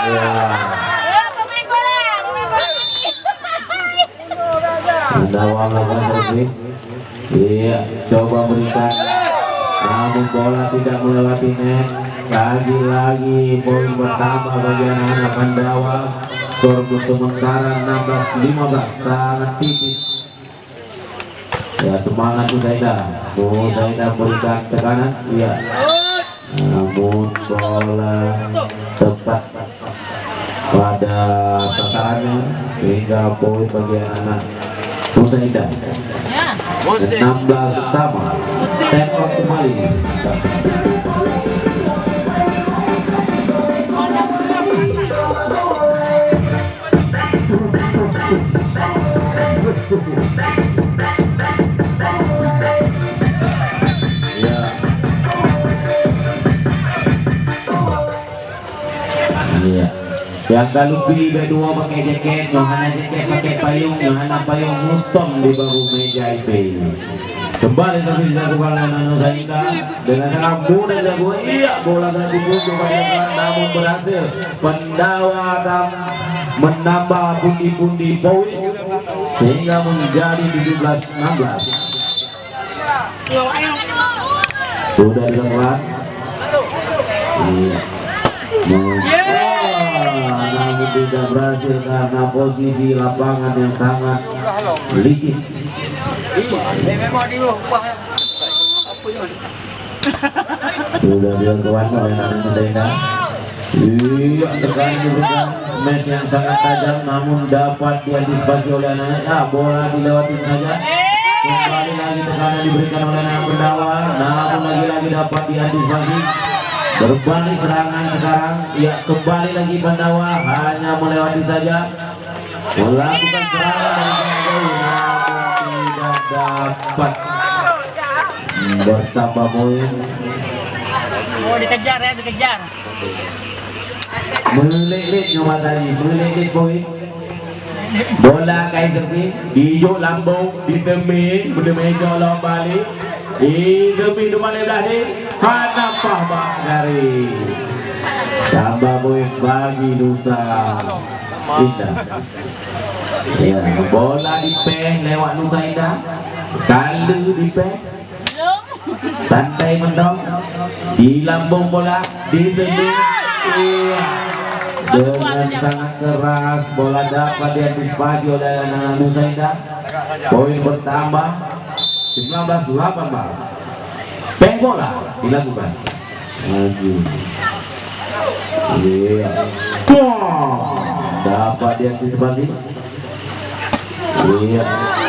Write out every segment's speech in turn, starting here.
Ya. Pandawa melakukan servis. Iya, coba berikan. Namun bola tidak melewati net. Lagi-lagi poin bertambah bagi anak-anak Pandawa. Skor sementara 16-15, sangat tipis. Ya, semangat Musaidah. Musaidah berikan tekanan. Iya. Namun bola tepat pada sasarannya sehingga poin bagi anak Musaidah. 16 sama. Tembak kembali. Iya. Yang kalau pilih berdua pakai jaket, Yohana jaket pakai payung, Yohana payung utang di bahu meja IP. Kembali sampai dilakukan oleh Nano Zainda dengan sangat mudah dilakukan. Iya, bola dan dibutuh banyak namun berhasil. Pandawa akan menambah pundi-pundi poin sehingga menjadi 17-16. Sudah dilakukan. Iya. Namun tidak berhasil karena posisi lapangan yang sangat licin. Sudah dilakukan oleh Nano Zainda. Iya, terkait diberikan smash yang sangat tajam namun dapat diantisipasi oleh anak-anak. Bola dilewati saja. Kembali lagi tekanan diberikan oleh anak Pandawa, namun lagi-lagi dapat diantisipasi. Berbalik serangan sekarang. Ya, kembali lagi Pandawa hanya melewati saja. Melakukan serangan dari jauh namun tidak dapat bertambah poin. Oh, dikejar ya, dikejar. Melilit nyawa tadi, melilit poin. Bola Kaiser hijau lambung di demi meja lawan balik. Di demi depan belah ni Hanafah Bakari. Tambah poin bagi Nusa Indah. Ya, bola dipeh lewat Nusa Indah. Kalu dipeh. Santai mendong di lambung bola di demi. Iya. Dengan sangat keras bola dapat diantisipasi oleh anak Nusa Indah. Poin bertambah 19-18. Peng bola dilakukan. Maju. Iya. Dapat diantisipasi. Iya.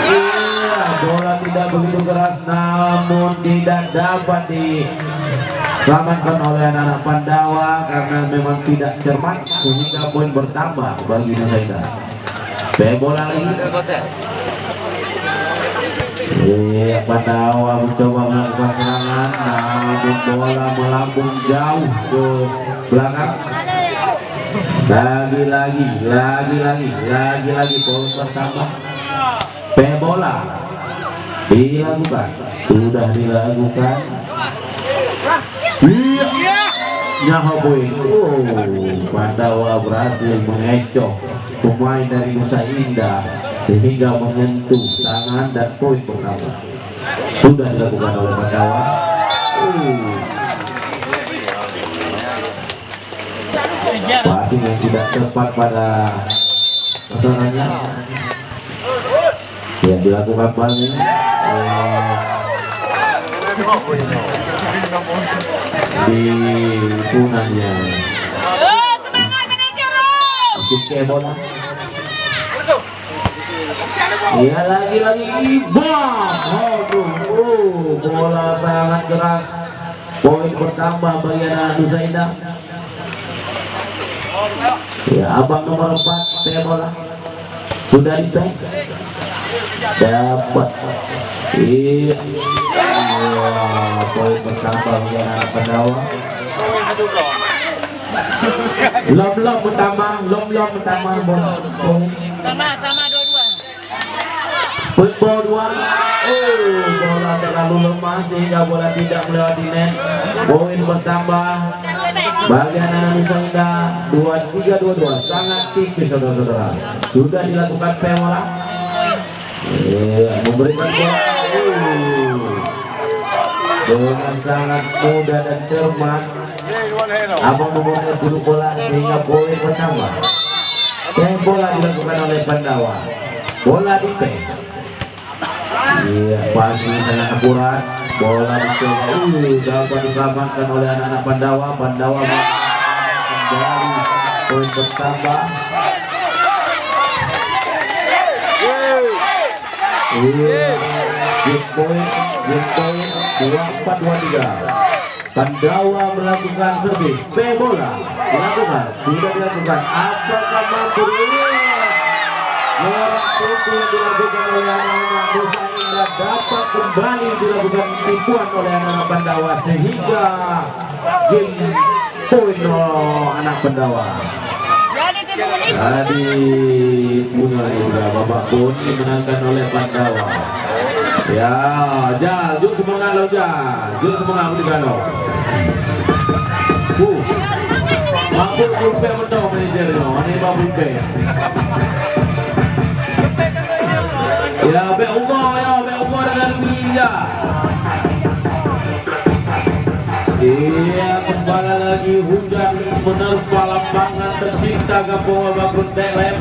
Iya, bola tidak begitu keras namun tidak dapat diselamatkan oleh anak-anak Pandawa karena memang tidak cermat sehingga poin bertambah bagi Nusa Indah. Bola lagi. Iya, Pandawa mencoba melakukan serangan namun bola melambung jauh ke belakang. Lagi-lagi poin bertambah. Bola dilakukan, sudah dilakukan. Iya, nyaho poin. Pandawa berhasil mengecoh pemain dari Nusa Indah sehingga menyentuh tangan dan poin pertama sudah dilakukan oleh Pandawa. Passing yang tidak tepat pada sasarannya. Ya, dilakukan paling di punanya. Semangat manajer. Oke, bola. Ya, lagi-lagi bola sangat keras. Poin bertambah bagi anak Nusa Indah. Ya, abang nomor 4 bola sudah dipeng. Dapat. Iya. Poin bertambah bagi anak Pandawa. Lom bertambah bola. Sama dua-dua. Football 2. Bola terlalu lemah sehingga bola tidak melewati net. Poin bertambah bagian anak Nusa Indah 23-22 sangat tipis saudara-saudara. Sudah dilakukan pemola, memberikan bola dengan sangat mudah dan cermat. Abang membuat dulu bola sehingga poin bertambah. Bola dilakukan oleh Pandawa, bola di teh. Iya, pasti sangat akurat. Bola itu dapat diselamatkan oleh anak-anak Pandawa. Pandawa kembali poin bertambah. Poin 24-23. Pandawa melakukan servis. Bola dilakukan, sudah dilakukan. Apakah mampu orang putih dilakukan oleh anak-anak Nusa Indah dapat kembali dilakukan tipuan oleh anak-anak Pandawa sehingga game poin anak Pandawa. Tadi punya juga babak pun dimenangkan oleh Pandawa. Ya, Jal, jul semangat lo Jal, jul semangat udah lo. Mampu rupiah menang manajernya, ini mampu rupiah. Ya, be umur dengan Bija. Iya, kembali lagi hujan menerpa lapangan tercipta Gabungan Bakun Telem.